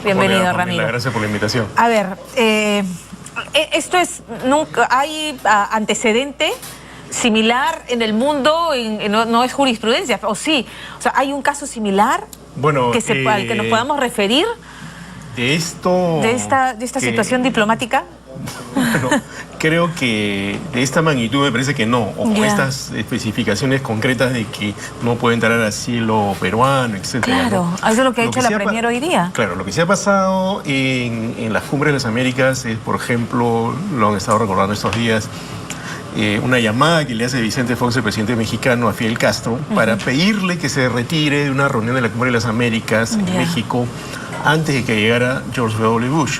Bienvenido, Hola, Ramiro. Gracias por la invitación. A ver, esto es, nunca hay antecedente similar en el mundo, no es jurisprudencia, o sí. O sea, ¿hay un caso similar Bueno, al que nos podamos referir de esta situación diplomática? Bueno, creo que de esta magnitud me parece que no, o con estas especificaciones concretas de que no puede entrar al cielo peruano, etc. Claro, ¿no? eso es lo que ha hecho la Premier hoy día. Claro, lo que se ha pasado en las cumbres de las Américas es, por ejemplo, lo han estado recordando estos días, una llamada que le hace Vicente Fox, el presidente mexicano, a Fidel Castro, para pedirle que se retire de una reunión de la Cumbre de las Américas en México antes de que llegara George W. Bush.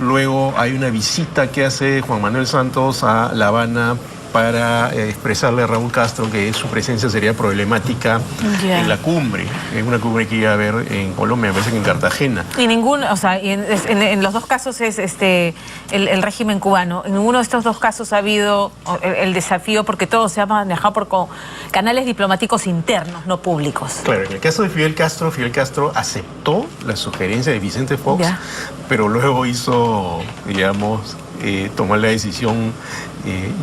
Luego hay una visita que hace Juan Manuel Santos a La Habana para expresarle a Raúl Castro que su presencia sería problemática en la cumbre, en una cumbre que iba a haber en Colombia, me parece que en Cartagena. Y o sea, en los dos casos es el régimen cubano. En ninguno de estos dos casos ha habido el desafío, porque todo se ha manejado por canales diplomáticos internos, no públicos. Claro, en el caso de Fidel Castro aceptó la sugerencia de Vicente Fox, pero luego hizo, digamos, tomó la decisión,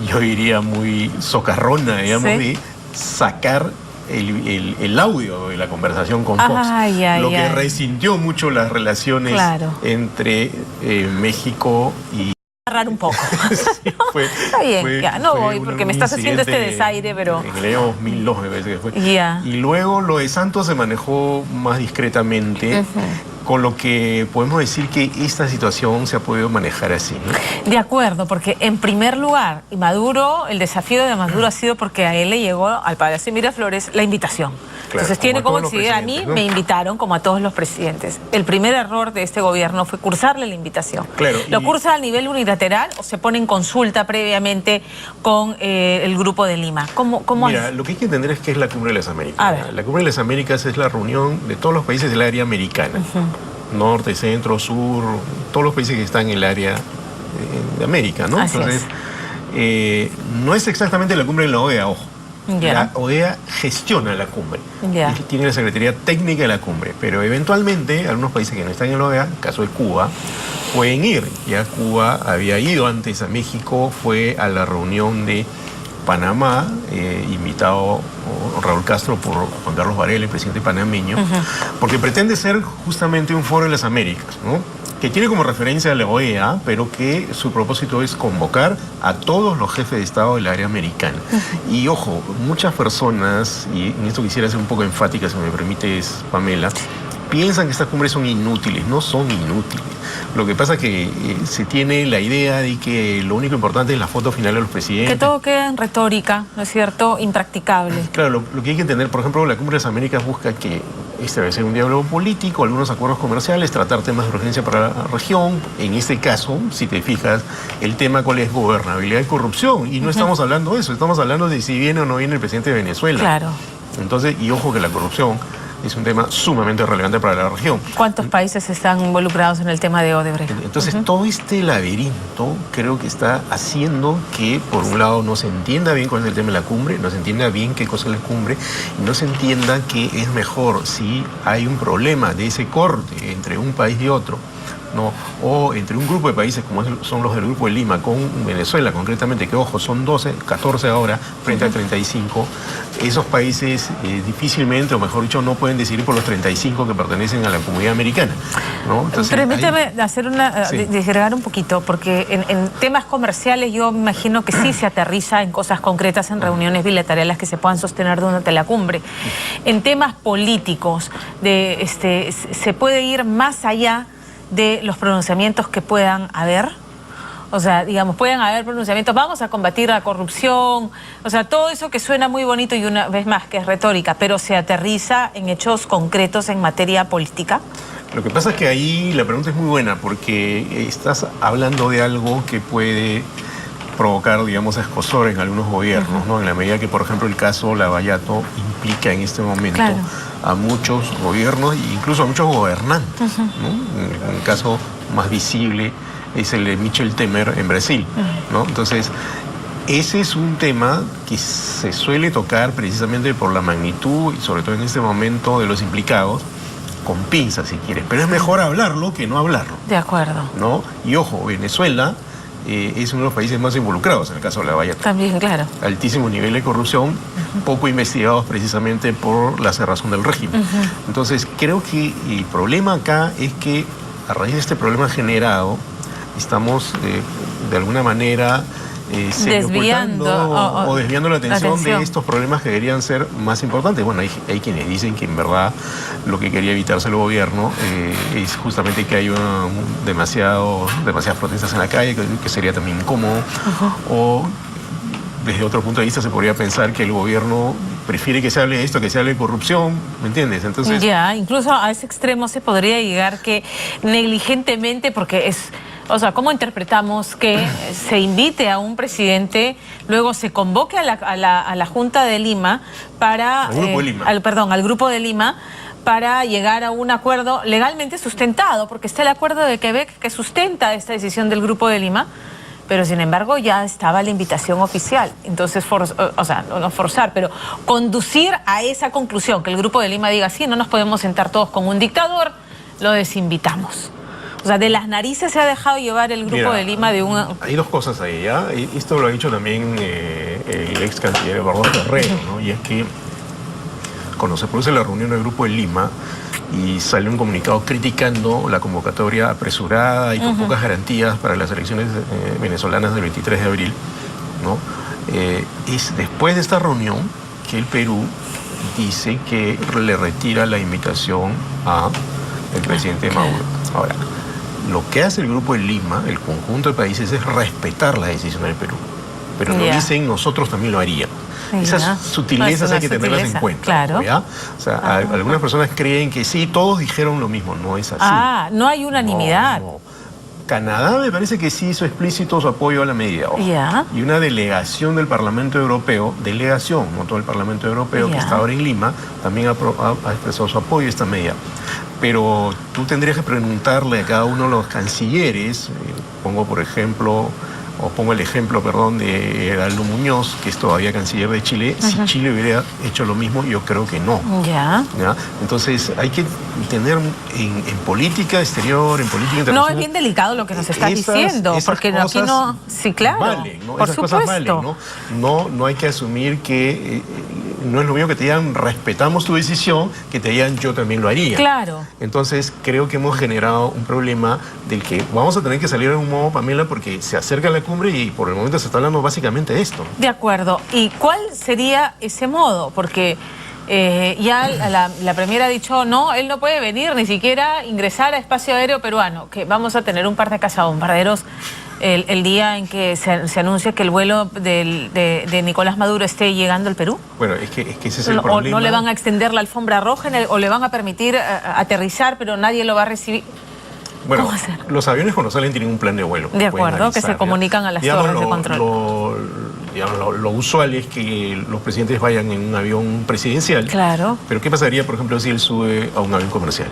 yo diría muy socarrona, digamos, de sacar el audio de la conversación con Fox, lo que resintió mucho las relaciones entre México y... Agarrar un poco. Sí, Está bien, no voy porque me estás haciendo este desaire, pero... En el año 2002 me parece que fue. Y luego lo de Santos se manejó más discretamente, con lo que podemos decir que esta situación se ha podido manejar así, ¿no? De acuerdo, porque en primer lugar, y Maduro, el desafío de Maduro ha sido porque a él le llegó al Palacio Miraflores la invitación. Claro, entonces tiene como exigir, a mí me invitaron como a todos los presidentes. El primer error de este gobierno fue cursarle la invitación. Claro, ¿Lo cursa a nivel unilateral o se pone en consulta previamente con el Grupo de Lima? ¿Cómo Mira, lo que hay que entender es que es la Cumbre de las Américas. La Cumbre de las Américas es la reunión de todos los países del área americana. Norte, centro, sur, todos los países que están en el área de América, ¿no? Entonces, no es exactamente la cumbre de la OEA, ojo. La OEA gestiona la cumbre. Tiene la Secretaría Técnica de la cumbre, pero eventualmente algunos países que no están en la OEA, en el caso de Cuba, pueden ir. Ya Cuba había ido antes a México, fue a la reunión de Panamá, invitado Raúl Castro por Juan Carlos Varela, el presidente panameño, porque pretende ser justamente un foro de las Américas, ¿no? Que tiene como referencia a la OEA, pero que su propósito es convocar a todos los jefes de Estado del área americana. Y ojo, muchas personas, y en esto quisiera ser un poco enfática, si me permites, Pamela, piensan que estas cumbres son inútiles. No son inútiles. Lo que pasa es que se tiene la idea de que lo único importante es la foto final de los presidentes. Que todo queda en retórica, ¿no es cierto? Impracticable. Claro, lo que hay que entender, por ejemplo, la Cumbre de las Américas busca que establecer un diálogo político, algunos acuerdos comerciales, tratar temas de urgencia para la región. En este caso, si te fijas, el tema cuál es gobernabilidad y corrupción. Y no estamos hablando de eso, estamos hablando de si viene o no viene el presidente de Venezuela. Claro. Entonces, y ojo que la corrupción es un tema sumamente relevante para la región. ¿Cuántos países están involucrados en el tema de Odebrecht? Entonces, todo este laberinto creo que está haciendo que, por un lado, no se entienda bien cuál es el tema de la cumbre, no se entienda bien qué cosa es la cumbre, y no se entienda que es mejor si hay un problema de ese corte entre un país y otro, ¿no? O entre un grupo de países como son los del Grupo de Lima con Venezuela concretamente, que ojo, son 14 ahora frente a 35, esos países difícilmente, o mejor dicho, no pueden decidir por los 35 que pertenecen a la comunidad americana, ¿no? Entonces, permíteme desagregar un poquito, porque en temas comerciales yo me imagino que sí se aterriza en cosas concretas, en reuniones bilaterales que se puedan sostener durante la cumbre. En temas políticos, ¿se puede ir más allá de los pronunciamientos que puedan haber? O sea, digamos, pueden haber pronunciamientos, vamos a combatir la corrupción, o sea, todo eso que suena muy bonito y una vez más que es retórica, pero se aterriza en hechos concretos en materia política. Lo que pasa es que ahí la pregunta es muy buena, porque estás hablando de algo que puede provocar, digamos, escosor en algunos gobiernos, ¿no? En la medida que, por ejemplo, el caso Lavallato implica en este momento a muchos gobiernos e incluso a muchos gobernantes, ¿no? El caso más visible es el de Michel Temer en Brasil, ¿no? Entonces, ese es un tema que se suele tocar precisamente por la magnitud y sobre todo en este momento de los implicados, con pinzas, si quieres, pero es mejor hablarlo que no hablarlo. De acuerdo. ¿No? Y ojo, Venezuela es uno de los países más involucrados en el caso de la Guayana. También, claro. Altísimo nivel de corrupción, poco investigados precisamente por la cerrazón del régimen. Entonces, creo que el problema acá es que a raíz de este problema generado, estamos de alguna manera desviando o desviando la atención de estos problemas que deberían ser más importantes. Bueno, hay quienes dicen que en verdad lo que quería evitarse el gobierno es justamente que haya demasiadas protestas en la calle, que sería también incómodo. O desde otro punto de vista se podría pensar que el gobierno prefiere que se hable de esto, que se hable de corrupción, ¿me entiendes? Entonces, ya, incluso a ese extremo se podría llegar que negligentemente, porque es... O sea, ¿cómo interpretamos que se invite a un presidente, luego se convoque a la Junta de Lima para... Al Grupo de Lima. Al Grupo de Lima para llegar a un acuerdo legalmente sustentado, porque está el acuerdo de Quebec que sustenta esta decisión del Grupo de Lima, pero sin embargo ya estaba la invitación oficial. Entonces, no forzar, pero conducir a esa conclusión, que el Grupo de Lima diga, sí, no nos podemos sentar todos con un dictador, lo desinvitamos. O sea, de las narices se ha dejado llevar el Grupo de Lima de un... Hay dos cosas ahí, ¿ya? Esto lo ha dicho también el ex canciller Eduardo Ferrero, ¿no? Y es que cuando se produce la reunión del Grupo de Lima y sale un comunicado criticando la convocatoria apresurada y con pocas garantías para las elecciones venezolanas del 23 de abril, ¿no? Es después de esta reunión que el Perú dice que le retira la invitación al presidente Maduro. Ahora, lo que hace el Grupo de Lima, el conjunto de países, es respetar la decisión del Perú. Pero no dicen nosotros también lo haríamos. Esas sutilezas hay que tenerlas en cuenta. Claro. ¿Ya? O sea, algunas personas creen que sí, todos dijeron lo mismo. No es así. No hay unanimidad. No. Canadá me parece que sí hizo explícito su apoyo a la medida. Y una delegación del Parlamento Europeo, no todo el Parlamento Europeo, que está ahora en Lima, también ha expresado su apoyo a esta medida. Pero tú tendrías que preguntarle a cada uno de los cancilleres, pongo el ejemplo, de Heraldo Muñoz, que es todavía canciller de Chile, si Chile hubiera hecho lo mismo, yo creo que no. ¿Ya? Entonces hay que tener en política exterior, en política internacional... No, es bien delicado lo que nos estás diciendo, porque aquí no... Sí, claro, valen, ¿no? Por supuesto. Cosas valen, ¿no? No hay que asumir que... no es lo mismo que te digan respetamos tu decisión, que te digan yo también lo haría. Claro. Entonces creo que hemos generado un problema del que vamos a tener que salir de un modo, Pamela, porque se acerca la cumbre y por el momento se está hablando básicamente de esto. De acuerdo. ¿Y cuál sería ese modo? Porque ya la Premier ha dicho, no, él no puede venir, ni siquiera ingresar a espacio aéreo peruano, que vamos a tener un par de cazabombarderos el día en que se anuncia que el vuelo de Nicolás Maduro esté llegando al Perú. Bueno, es que ese es el problema. ¿O no le van a extender la alfombra roja o le van a permitir aterrizar, pero nadie lo va a recibir? Bueno, los aviones cuando salen tienen un plan de vuelo. De acuerdo, que se comunican a las torres de control. Lo usual es que los presidentes vayan en un avión presidencial. Claro. Pero ¿qué pasaría, por ejemplo, si él sube a un avión comercial?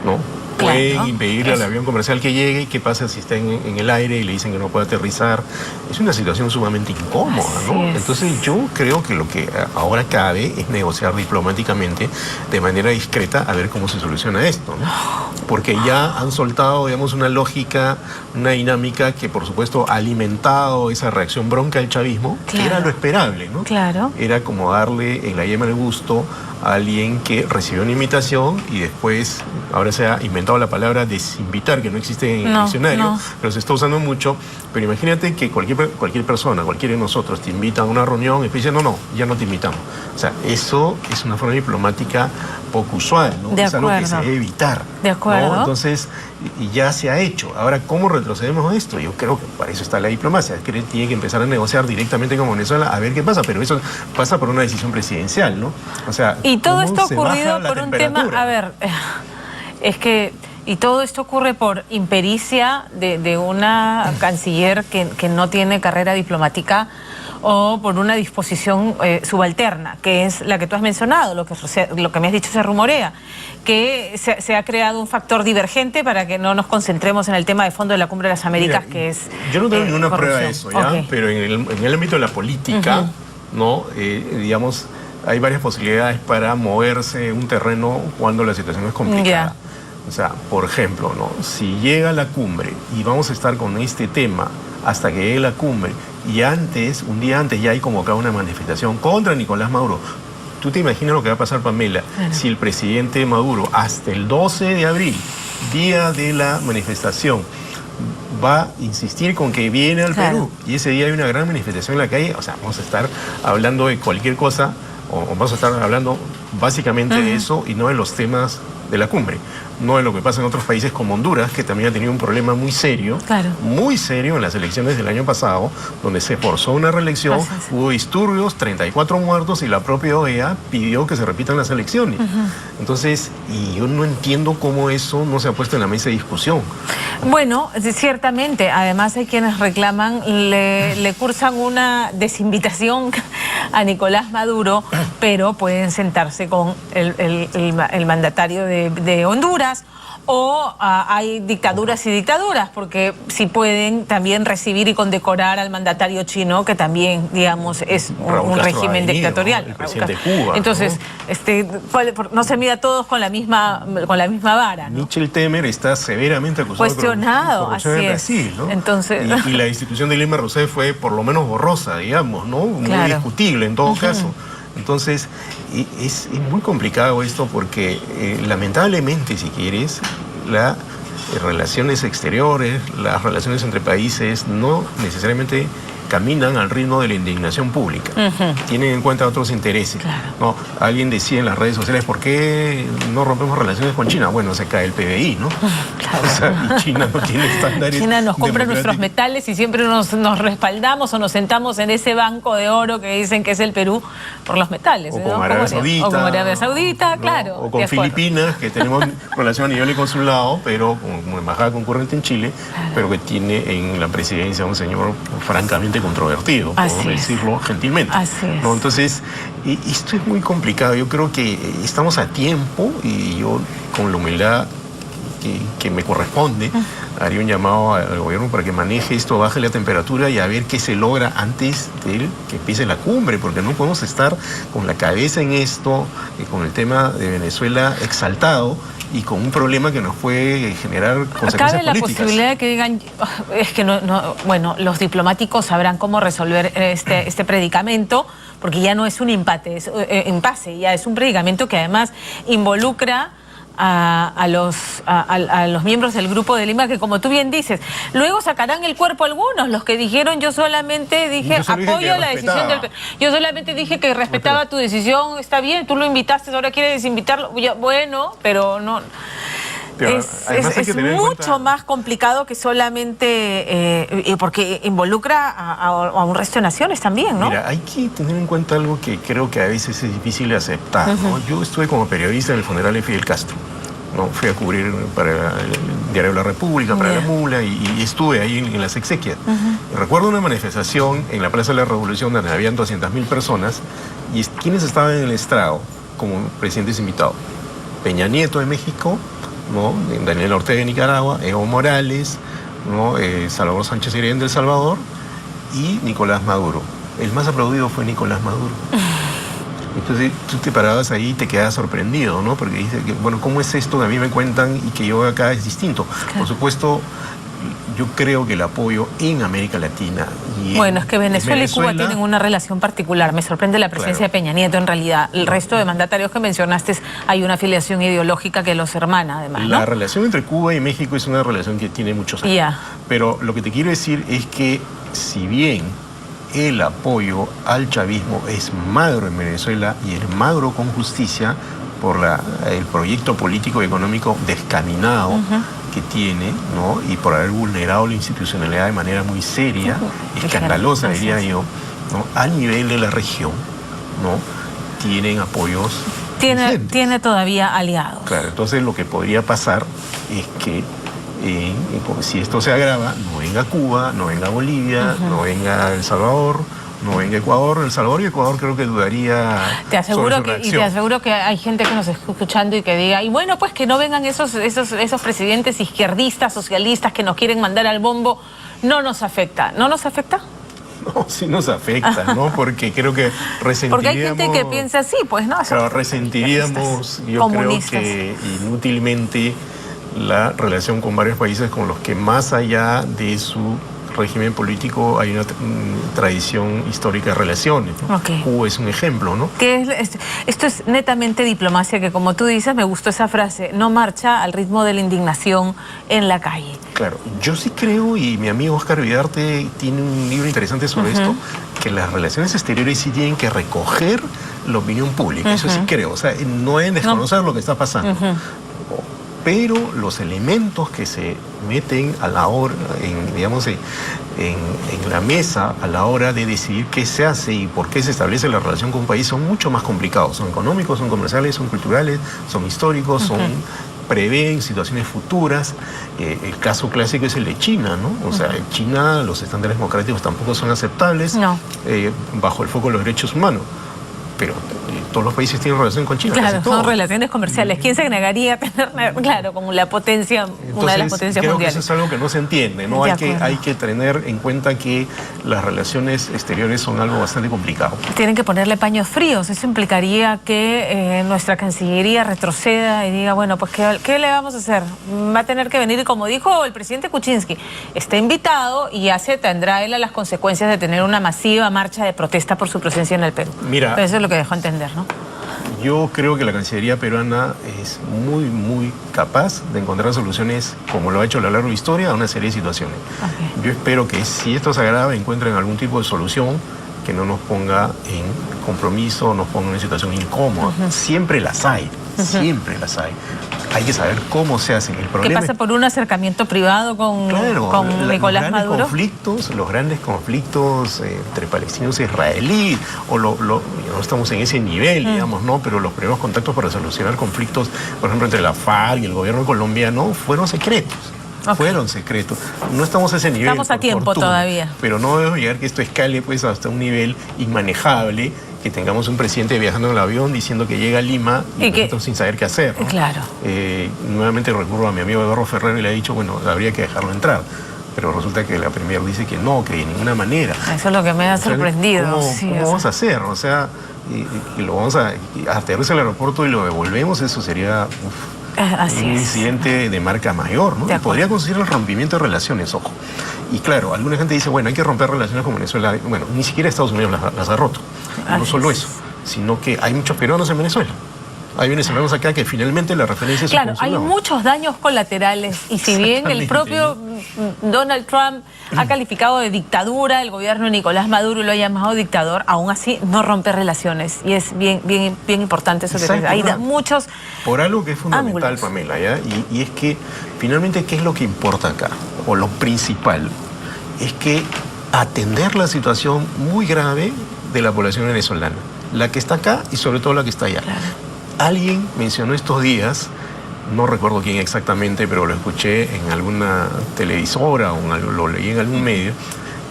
¿No? Pueden impedirle al avión comercial que llegue. ¿Qué pasa si está en el aire y le dicen que no puede aterrizar? Es una situación sumamente incómoda, ¿no? Entonces yo creo que lo que ahora cabe es negociar diplomáticamente de manera discreta a ver cómo se soluciona esto, ¿no? Porque ya han soltado, digamos, una lógica, una dinámica que por supuesto ha alimentado esa reacción bronca del chavismo, que era lo esperable, ¿no? Claro. Era como darle en la yema del gusto a alguien que recibió una invitación y después, ahora se ha inventado la palabra desinvitar, que no existe en el diccionario, pero se está usando mucho. Pero imagínate que cualquier persona, cualquiera de nosotros te invita a una reunión y después dice, no, ya no te invitamos. O sea, eso es una forma diplomática poco usual, ¿no? Es algo que se debe evitar. De acuerdo. ¿No? Entonces, y ya se ha hecho. Ahora, ¿cómo retrocedemos a esto? Yo creo que para eso está la diplomacia. Tiene que empezar a negociar directamente con Venezuela a ver qué pasa, pero eso pasa por una decisión presidencial, ¿no? O sea, y todo esto ha ocurrido por un tema, a ver, es que, y todo esto ocurre por impericia de una canciller que no tiene carrera diplomática o por una disposición subalterna, que es la que tú has mencionado, lo que me has dicho se rumorea, que se ha creado un factor divergente para que no nos concentremos en el tema de fondo de la Cumbre de las Américas, que es yo no tengo ninguna prueba de eso, ¿ya? Pero en el ámbito de la política, ¿no? Digamos, hay varias posibilidades para moverse un terreno cuando la situación es complicada. O sea, por ejemplo, ¿no? Si llega la cumbre y vamos a estar con este tema hasta que llegue la cumbre y antes, un día antes ya hay convocado una manifestación contra Nicolás Maduro, ¿tú te imaginas lo que va a pasar, Pamela? Si el presidente Maduro hasta el 12 de abril, día de la manifestación, va a insistir con que viene al Perú y ese día hay una gran manifestación en la calle, o sea, vamos a estar hablando de cualquier cosa o vamos a estar hablando básicamente de eso y no de los temas de la cumbre, no de lo que pasa en otros países como Honduras, que también ha tenido un problema muy serio en las elecciones del año pasado, donde se forzó una reelección, hubo disturbios, 34 muertos y la propia OEA pidió que se repitan las elecciones. Entonces, y yo no entiendo cómo eso no se ha puesto en la mesa de discusión. Bueno, ciertamente, además hay quienes reclaman, le cursan una desinvitación a Nicolás Maduro, pero pueden sentarse con el mandatario de Honduras, o hay dictaduras y dictaduras, porque si pueden también recibir y condecorar al mandatario chino, que también, digamos, es un régimen dictatorial. El presidente de Cuba. Entonces, no se mira todos con la misma vara, ¿no? Michel Temer está severamente acusado cuestionado, de corrupción en Brasil, ¿no? Entonces... y la institución de Dilma Rousseff fue por lo menos borrosa, digamos, ¿no? Muy discutible en todo caso. Entonces, es muy complicado esto porque, lamentablemente, si quieres, las relaciones exteriores, las relaciones entre países no necesariamente caminan al ritmo de la indignación pública. Tienen en cuenta otros intereses. ¿No? Alguien decía en las redes sociales, ¿por qué no rompemos relaciones con China? Bueno, se cae el PBI, ¿no? O sea, y China no tiene estándares. China nos compra nuestros metales y siempre nos respaldamos o nos sentamos en ese banco de oro que dicen que es el Perú por los metales. O con Arabia Saudita. O con Arabia Saudita, claro. O con Filipinas, que tenemos relación a nivel de consulado, pero como embajada concurrente en Chile, pero que tiene en la presidencia un señor francamente controvertido, por decirlo gentilmente. ¿No? Entonces, esto es muy complicado. Yo creo que estamos a tiempo y yo, con la humildad que me corresponde, haría un llamado al gobierno para que maneje esto, baje la temperatura y a ver qué se logra antes de que empiece la cumbre, porque no podemos estar con la cabeza en esto, con el tema de Venezuela exaltado y con un problema que nos puede generar consecuencias políticas. Cabe la posibilidad de que digan, es que bueno, los diplomáticos sabrán cómo resolver este predicamento, porque ya no es un impasse, ya es un predicamento que además involucra a los miembros del Grupo de Lima, que como tú bien dices, luego sacarán el cuerpo algunos, los que dijeron yo solamente dije apoyo la decisión del... Yo solamente dije que respetaba tu decisión, está bien, tú lo invitaste, ahora quieres desinvitarlo, bueno, pero no... Es mucho más complicado que solamente porque involucra a un resto de naciones también, ¿no? Mira, hay que tener en cuenta algo que creo que a veces es difícil de aceptar, ¿no? Yo estuve como periodista en el funeral de Fidel Castro, ¿no? Fui a cubrir para el Diario de la República, para La Mula, y estuve ahí en las exequias. Recuerdo una manifestación en la Plaza de la Revolución donde habían 200.000 personas, y ¿quiénes estaban en el estrado como presidentes invitados? Peña Nieto de México, ¿no? Daniel Ortega de Nicaragua, Evo Morales, ¿no? Salvador Sánchez Serén de El Salvador y Nicolás Maduro. El más aplaudido fue Nicolás Maduro. Entonces tú te parabas ahí y te quedabas sorprendido, ¿no? Porque dices, bueno, ¿cómo es esto que a mí me cuentan y que yo acá es distinto? Por supuesto, yo creo que el apoyo en América Latina y bueno, es que Venezuela y Cuba tienen una relación particular. Me sorprende la presencia de Peña Nieto, en realidad. El resto de mandatarios que mencionaste, hay una afiliación ideológica que los hermana, además, ¿no? La relación entre Cuba y México es una relación que tiene muchos años. Pero lo que te quiero decir es que, si bien el apoyo al chavismo es magro en Venezuela y es magro con justicia por el proyecto político y económico descaminado que tiene, ¿no? Y por haber vulnerado la institucionalidad de manera muy seria, escandalosa, diría yo, ¿no? A nivel de la región, ¿no? Tienen apoyos. Tiene todavía aliados. Claro, entonces lo que podría pasar es que si esto se agrava, no venga Cuba, no venga Bolivia, no venga El Salvador, no venga Ecuador. El Salvador y Ecuador creo que dudaría. Te aseguro que hay gente que nos está escuchando y que diga, y bueno, pues que no vengan esos presidentes izquierdistas, socialistas que nos quieren mandar al bombo. No nos afecta. ¿No nos afecta? No, sí nos afecta, ¿no? Porque creo que resentiríamos... Porque hay gente que piensa así, pues, ¿no? Claro, resentiríamos, yo creo que inútilmente la relación con varios países con los que más allá de su régimen político hay una tradición histórica de relaciones, ¿no? Cuba es un ejemplo, ¿no? Esto es netamente diplomacia, que como tú dices, me gustó esa frase, no marcha al ritmo de la indignación en la calle. Claro, yo sí creo, y mi amigo Oscar Vidarte tiene un libro interesante sobre esto, que las relaciones exteriores sí tienen que recoger la opinión pública, eso sí creo, o sea, no es desconocer lo que está pasando. Pero los elementos que se meten a la hora, digamos, en la mesa a la hora de decidir qué se hace y por qué se establece la relación con un país son mucho más complicados. Son económicos, son comerciales, son culturales, son históricos, prevén situaciones futuras. El caso clásico es el de China, ¿no? O sea, en China los estándares democráticos tampoco son aceptables bajo el foco de los derechos humanos. Pero todos los países tienen relación con China. Claro, son relaciones comerciales. ¿Quién se negaría a tener, claro, como la potencia, entonces, una de las potencias creo mundiales? Que eso es algo que no se entiende, ¿no? Hay que tener en cuenta que las relaciones exteriores son algo bastante complicado. Tienen que ponerle paños fríos. Eso implicaría que nuestra Cancillería retroceda y diga, bueno, pues ¿qué le vamos a hacer? Va a tener que venir, y como dijo el presidente Kuczynski, está invitado y ya se tendrá él a las consecuencias de tener una masiva marcha de protesta por su presencia en el Perú. Mira, pero eso es lo que dejó entender, ¿no? Yo creo que la Cancillería peruana es muy, muy capaz de encontrar soluciones, como lo ha hecho a lo largo de la historia, a una serie de situaciones. Yo espero que si esto se agrava, encuentren algún tipo de solución que no nos ponga en compromiso, nos ponga en una situación incómoda. Siempre las hay, siempre las hay. Hay que saber cómo se hacen. El problema ¿Qué pasa por un acercamiento privado con Nicolás Maduro? Los grandes conflictos entre palestinos e israelíes, no estamos en ese nivel, digamos, ¿no? Pero los primeros contactos para solucionar conflictos, por ejemplo, entre la FARC y el gobierno colombiano, fueron secretos. Fueron secretos. No estamos a ese nivel. Estamos a tiempo todavía. Pero no debemos llegar que esto escale pues hasta un nivel inmanejable, que tengamos un presidente viajando en el avión diciendo que llega a Lima y nosotros sin saber qué hacer, ¿no? Claro. Nuevamente recurro a mi amigo Eduardo Ferrer y le ha dicho, bueno, habría que dejarlo entrar. Pero resulta que la Premier dice que no, que de ninguna manera. Eso es lo que me ha sorprendido. ¿Cómo vamos a hacer? O sea, y lo vamos a aterrizar al aeropuerto y lo devolvemos, eso sería... un incidente de marca mayor, ¿no? Podría conseguir el rompimiento de relaciones, ojo. Y claro, alguna gente dice, bueno, hay que romper relaciones con Venezuela. Bueno, ni siquiera Estados Unidos las ha roto. No solo eso, sino que hay muchos peruanos en Venezuela. Hay venezolanos acá que finalmente la referencia es su Claro, hay muchos daños colaterales y si bien el propio Donald Trump ha calificado de dictadura el gobierno de Nicolás Maduro y lo ha llamado dictador, aún así no rompe relaciones y es bien importante eso. Hay muchos por algo que es fundamental, ángulos. Pamela, ¿ya? Y es que finalmente ¿qué es lo que importa acá? O lo principal es que atender la situación muy grave de la población venezolana, la que está acá y sobre todo la que está allá. Claro. Alguien mencionó estos días, no recuerdo quién exactamente, pero lo escuché en alguna televisora o lo leí en algún medio,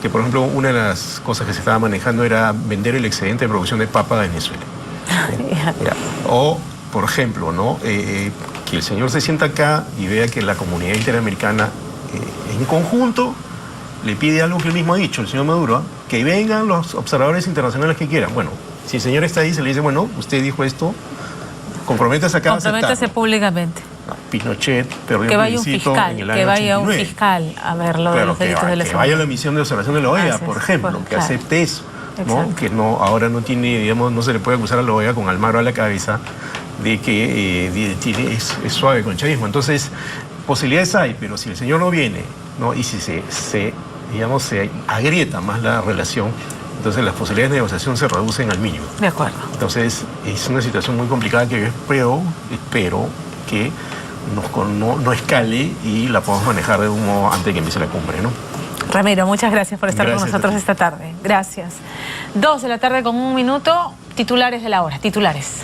que por ejemplo una de las cosas que se estaba manejando era vender el excedente de producción de papa a Venezuela. O, por ejemplo, ¿no? Que el señor se sienta acá y vea que la comunidad interamericana en conjunto le pide algo que él mismo ha dicho, el señor Maduro, que vengan los observadores internacionales que quieran. Bueno, si el señor está ahí, se le dice, bueno, usted dijo esto, comprométase acá a aceptarlo. Comprométase públicamente. Pinochet perdió que vaya un plebiscito en el año que vaya 89. Un fiscal a ver lo de los delitos de lesa que vaya a la misión de observación de la OEA, por ejemplo, que acepte eso, ¿no? Que ahora no tiene, digamos, no se le puede acusar a la OEA con Almagro a la cabeza de que es suave con el chavismo. Entonces, posibilidades hay, pero si el señor no viene, ¿no? Y si se agrieta más la relación, entonces las posibilidades de negociación se reducen al mínimo. De acuerdo. Entonces es una situación muy complicada que yo espero que no escale y la podamos manejar de un modo antes de que empiece la cumbre, ¿no? Ramiro, muchas gracias por estar con nosotros esta tarde. Gracias. 2 de la tarde con 1 minuto, titulares de la hora, titulares.